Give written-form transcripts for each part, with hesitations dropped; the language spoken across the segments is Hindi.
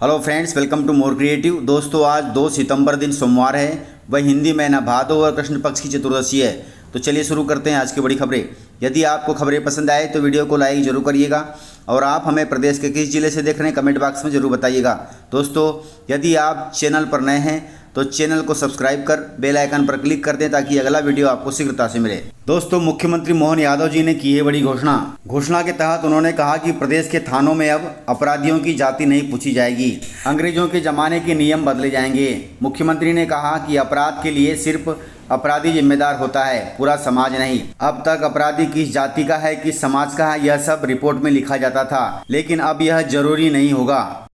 Hello friends, welcome to more creative. दोस्तों, आज 2 सितंबर दिन सोमवार है, वह हिंदी महीना भादो और कृष्ण पक्ष की चतुर्दशी है। तो चलिए शुरू करते हैं आज की बड़ी खबरें। यदि आपको खबरें पसंद आए तो वीडियो को लाइक जरूर करिएगा और आप हमें प्रदेश के किस जिले से देख रहे हैं कमेंट बॉक्स में जरूर बताइएगा। दोस्तों, यदि आप चैनल पर नए हैं तो चैनल को सब्सक्राइब कर बेल आइकन पर क्लिक कर दें ताकि अगला वीडियो आपको शीघ्रता से मिले। दोस्तों, मुख्यमंत्री मोहन यादव जी ने की है बड़ी घोषणा के तहत उन्होंने कहा कि प्रदेश के थानों में अब अपराधियों की जाति नहीं पूछी जाएगी, अंग्रेजों के जमाने के नियम बदले जाएंगे। मुख्यमंत्री ने कहा कि अपराध के लिए सिर्फ अपराधी जिम्मेदार होता है, पूरा समाज नहीं। अब तक अपराधी किस जाति का है, किस समाज का है, यह सब रिपोर्ट में लिखा जाता था, लेकिन अब यह जरूरी नहीं होगा।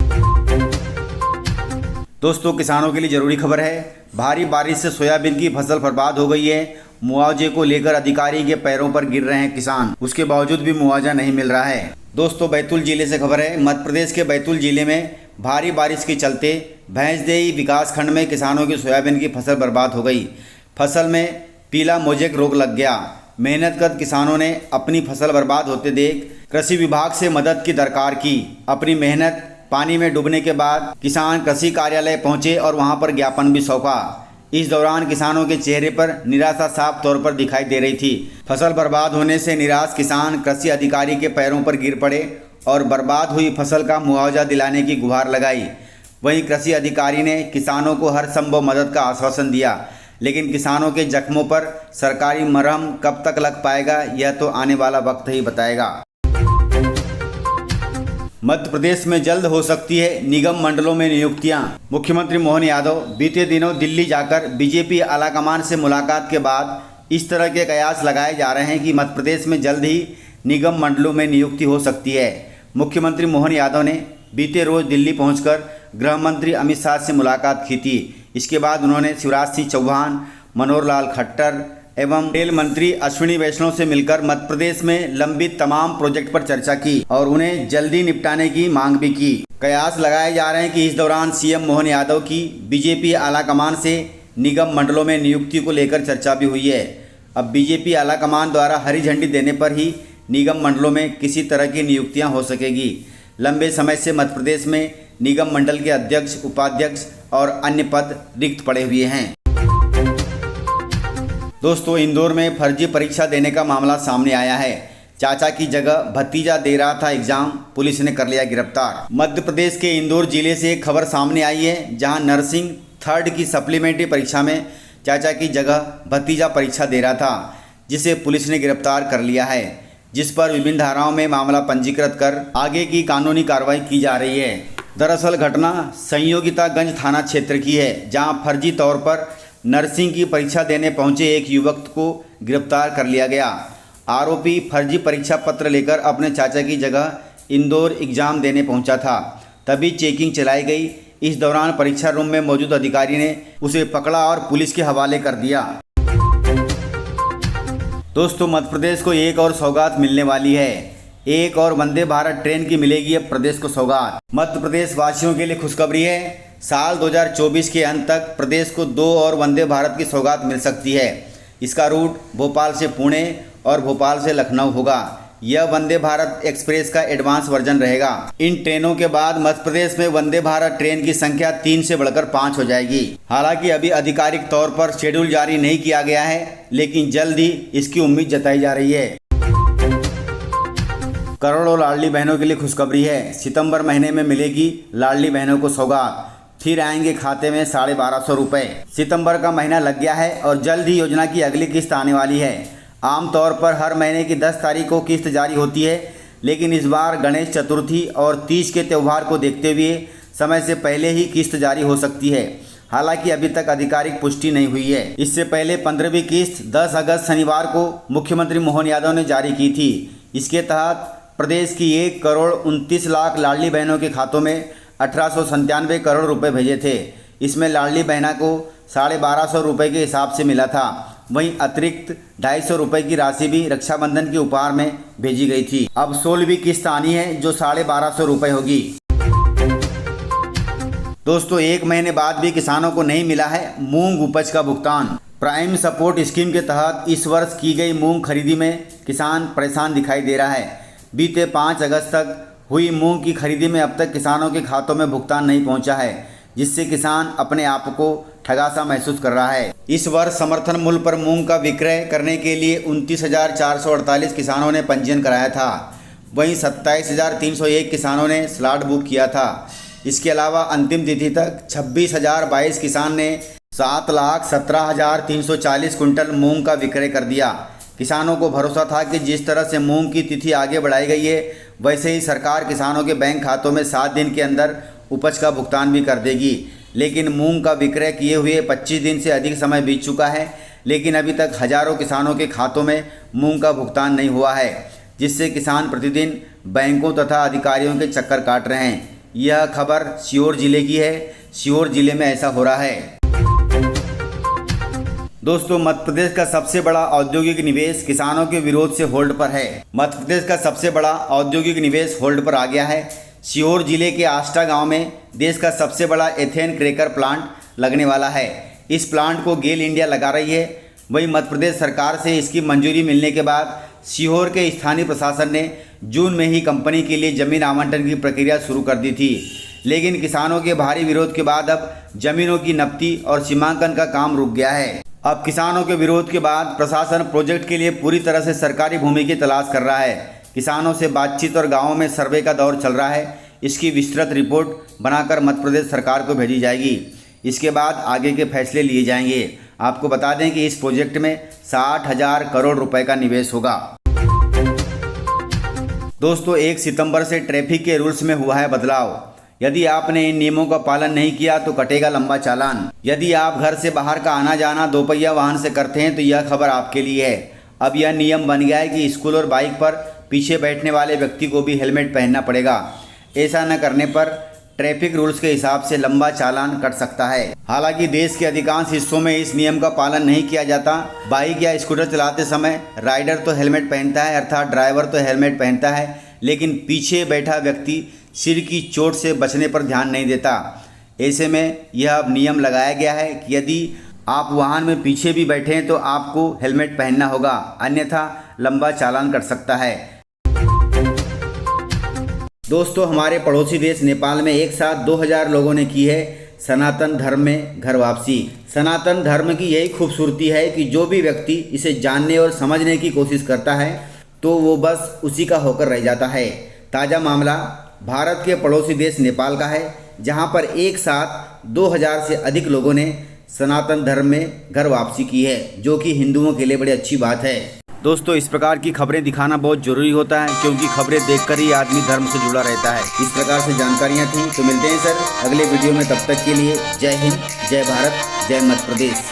दोस्तों, किसानों के लिए जरूरी खबर है। भारी बारिश से सोयाबीन की फसल बर्बाद हो गई है। मुआवजे को लेकर अधिकारी के पैरों पर गिर रहे हैं किसान, उसके बावजूद भी मुआवजा नहीं मिल रहा है। दोस्तों, बैतूल जिले से खबर है। मध्य प्रदेश के बैतूल जिले में भारी बारिश के चलते भैंसदेही विकास खंड में किसानों की सोयाबीन की फसल बर्बाद हो गई। फसल में पीला मोजेक रोग लग गया। मेहनत कर किसानों ने अपनी फसल बर्बाद होते देख कृषि विभाग से मदद की दरकार की। अपनी मेहनत पानी में डूबने के बाद किसान कृषि कार्यालय पहुंचे और वहां पर ज्ञापन भी सौंपा। इस दौरान किसानों के चेहरे पर निराशा साफ तौर पर दिखाई दे रही थी। फसल बर्बाद होने से निराश किसान कृषि अधिकारी के पैरों पर गिर पड़े और बर्बाद हुई फसल का मुआवजा दिलाने की गुहार लगाई। वहीं कृषि अधिकारी ने किसानों को हर संभव मदद का आश्वासन दिया, लेकिन किसानों के जख्मों पर सरकारी मरहम कब तक लग पाएगा, यह तो आने वाला वक्त ही बताएगा। मध्य प्रदेश में जल्द हो सकती है निगम मंडलों में नियुक्तियां। मुख्यमंत्री मोहन यादव बीते दिनों दिल्ली जाकर बीजेपी आलाकमान से मुलाकात के बाद इस तरह के कयास लगाए जा रहे हैं कि मध्य प्रदेश में जल्द ही निगम मंडलों में नियुक्ति हो सकती है। मुख्यमंत्री मोहन यादव ने बीते रोज दिल्ली पहुंचकर गृह मंत्री अमित शाह से मुलाकात की थी। इसके बाद उन्होंने शिवराज सिंह चौहान, मनोहर लाल खट्टर एवं रेल मंत्री अश्विनी वैष्णव से मिलकर मध्य प्रदेश में लंबित तमाम प्रोजेक्ट पर चर्चा की और उन्हें जल्दी निपटाने की मांग भी की। कयास लगाए जा रहे हैं कि इस दौरान सीएम मोहन यादव की बीजेपी आलाकमान से निगम मंडलों में नियुक्ति को लेकर चर्चा भी हुई है। अब बीजेपी आलाकमान द्वारा हरी झंडी देने पर ही निगम मंडलों में किसी तरह की नियुक्तियाँ हो सकेगी। लंबे समय से मध्य प्रदेश में निगम मंडल के अध्यक्ष, उपाध्यक्ष और अन्य पद रिक्त पड़े हुए हैं। दोस्तों, इंदौर में फर्जी परीक्षा देने का मामला सामने आया है। चाचा की जगह भतीजा दे रहा था एग्जाम, पुलिस ने कर लिया गिरफ्तार। मध्य प्रदेश के इंदौर जिले से एक खबर सामने आई है, जहां नर्सिंग 3rd की सप्लीमेंट्री परीक्षा में चाचा की जगह भतीजा परीक्षा दे रहा था, जिसे पुलिस ने गिरफ्तार कर लिया है, जिस पर विभिन्न धाराओं में मामला पंजीकृत कर आगे की कानूनी कार्रवाई की जा रही है। दरअसल घटना संयोगितागंज थाना क्षेत्र की है, जहां फर्जी तौर पर नर्सिंग की परीक्षा देने पहुंचे एक युवक को गिरफ्तार कर लिया गया। आरोपी फर्जी परीक्षा पत्र लेकर अपने चाचा की जगह इंदौर एग्जाम देने पहुंचा था, तभी चेकिंग चलाई गई। इस दौरान परीक्षा रूम में मौजूद अधिकारी ने उसे पकड़ा और पुलिस के हवाले कर दिया। दोस्तों, मध्य प्रदेश को एक और सौगात मिलने वाली है। एक और वंदे भारत ट्रेन की मिलेगी अब प्रदेश को सौगात। मध्य प्रदेश वासियों के लिए खुशखबरी है। साल 2024 के अंत तक प्रदेश को 2 और वंदे भारत की सौगात मिल सकती है। इसका रूट भोपाल से पुणे और भोपाल से लखनऊ होगा। यह वंदे भारत एक्सप्रेस का एडवांस वर्जन रहेगा। इन ट्रेनों के बाद मध्य प्रदेश में वंदे भारत ट्रेन की संख्या 3 से बढ़कर 5 हो जाएगी। हालांकि अभी आधिकारिक तौर पर शेड्यूल जारी नहीं किया गया है, लेकिन जल्द ही इसकी उम्मीद जताई जा रही है। करोड़ों लाडली बहनों के लिए खुशखबरी है। सितंबर महीने में मिलेगी लाडली बहनों को सौगात, फिर आएंगे खाते में 1250 रुपये। सितंबर का महीना लग गया है और जल्द ही योजना की अगली किस्त आने वाली है। आमतौर पर हर महीने की 10 तारीख को किस्त जारी होती है, लेकिन इस बार गणेश चतुर्थी और तीज के त्यौहार को देखते हुए समय से पहले ही किस्त जारी हो सकती है। हालांकि अभी तक आधिकारिक पुष्टि नहीं हुई है। इससे पहले 15वीं किस्त 10 अगस्त शनिवार को मुख्यमंत्री मोहन यादव ने जारी की थी। इसके तहत प्रदेश की 1 करोड़ 29 लाख लाडली बहनों के खातों में 1897 करोड़ रुपए भेजे थे। इसमें लाडली बहना को 1250 रुपये के हिसाब से मिला था। वहीं अतिरिक्त 250 रुपये की राशि भी रक्षाबंधन के उपहार में भेजी गई थी। अब 16वीं किस्त आनी है, जो 1250 रुपये होगी। दोस्तों, 1 महीने बाद भी किसानों को नहीं मिला है मूंग उपज का भुगतान। प्राइम सपोर्ट स्कीम के तहत इस वर्ष की गई मूंग खरीदी में किसान परेशान दिखाई दे रहा है। बीते 5 अगस्त तक हुई मूंग की खरीदी में अब तक किसानों के खातों में भुगतान नहीं पहुंचा है, जिससे किसान अपने आप को ठगा सा महसूस कर रहा है। इस वर्ष समर्थन मूल्य पर मूंग का विक्रय करने के लिए 29,448 किसानों ने पंजीयन कराया था। वहीं 27,301 किसानों ने स्लॉट बुक किया था। इसके अलावा अंतिम तिथि तक 26,022 किसान ने 7,17,340 कुंटल मूंग का विक्रय कर दिया। किसानों को भरोसा था कि जिस तरह से मूंग की तिथि आगे बढ़ाई गई है, वैसे ही सरकार किसानों के बैंक खातों में 7 दिन के अंदर उपज का भुगतान भी कर देगी। लेकिन मूंग का विक्रय किए हुए 25 दिन से अधिक समय बीत चुका है, लेकिन अभी तक हजारों किसानों के खातों में मूंग का भुगतान नहीं हुआ है, जिससे किसान प्रतिदिन बैंकों तथा अधिकारियों के चक्कर काट रहे हैं। यह खबर सीहोर जिले की है। सीहोर जिले में ऐसा हो रहा है। दोस्तों, मध्य प्रदेश का सबसे बड़ा औद्योगिक निवेश किसानों के विरोध से होल्ड पर है। मध्य प्रदेश का सबसे बड़ा औद्योगिक निवेश होल्ड पर आ गया है। सीहोर जिले के आष्टा गांव में देश का सबसे बड़ा एथेन क्रैकर प्लांट लगने वाला है। इस प्लांट को गेल इंडिया लगा रही है। वहीं मध्य प्रदेश सरकार से इसकी मंजूरी मिलने के बाद सीहोर के स्थानीय प्रशासन ने जून में ही कंपनी के लिए जमीन आवंटन की प्रक्रिया शुरू कर दी थी, लेकिन किसानों के भारी विरोध के बाद अब जमीनों की नब्ती और सीमांकन का काम रुक गया है। अब किसानों के विरोध के बाद प्रशासन प्रोजेक्ट के लिए पूरी तरह से सरकारी भूमि की तलाश कर रहा है। किसानों से बातचीत और गांवों में सर्वे का दौर चल रहा है। इसकी विस्तृत रिपोर्ट बनाकर मध्य प्रदेश सरकार को भेजी जाएगी। इसके बाद आगे के फैसले लिए जाएंगे। आपको बता दें कि इस प्रोजेक्ट में 60,000 करोड़ रुपए का निवेश होगा। दोस्तों, 1 सितंबर से ट्रैफिक के रूल्स में हुआ है बदलाव। यदि आपने इन नियमों का पालन नहीं किया तो कटेगा लंबा चालान। यदि आप घर से बाहर का आना जाना दोपहिया वाहन से करते हैं तो यह खबर आपके लिए है। अब यह नियम बन गया है कि स्कूल और बाइक पर पीछे बैठने वाले व्यक्ति को भी हेलमेट पहनना पड़ेगा। ऐसा न करने पर ट्रैफिक रूल्स के हिसाब से लंबा चालान कट सकता है। हालांकि देश के अधिकांश हिस्सों में इस नियम का पालन नहीं किया जाता। बाइक या स्कूटर चलाते समय राइडर तो हेलमेट पहनता है, अर्थात ड्राइवर तो हेलमेट पहनता है, लेकिन पीछे बैठा व्यक्ति सिर की चोट से बचने पर ध्यान नहीं देता। ऐसे में यह अब नियम लगाया गया है कि यदि आप वाहन में पीछे भी बैठे हैं तो आपको हेलमेट पहनना होगा, अन्यथा लंबा चालान कट सकता है। दोस्तों, हमारे पड़ोसी देश नेपाल में एक साथ 2000 लोगों ने की है सनातन धर्म में घर वापसी। सनातन धर्म की यही खूबसूरती है कि जो भी व्यक्ति इसे जानने और समझने की कोशिश करता है तो वो बस उसी का होकर रह जाता है। ताज़ा मामला भारत के पड़ोसी देश नेपाल का है, जहां पर एक साथ 2000 से अधिक लोगों ने सनातन धर्म में घर वापसी की है, जो कि हिंदुओं के लिए बड़ी अच्छी बात है। दोस्तों, इस प्रकार की खबरें दिखाना बहुत ज़रूरी होता है, क्योंकि खबरें देखकर ही आदमी धर्म से जुड़ा रहता है। इस प्रकार से जानकारियाँ थी। तो मिलते हैं सर अगले वीडियो में। तब तक के लिए जय हिंद, जय भारत, जय मध्य प्रदेश।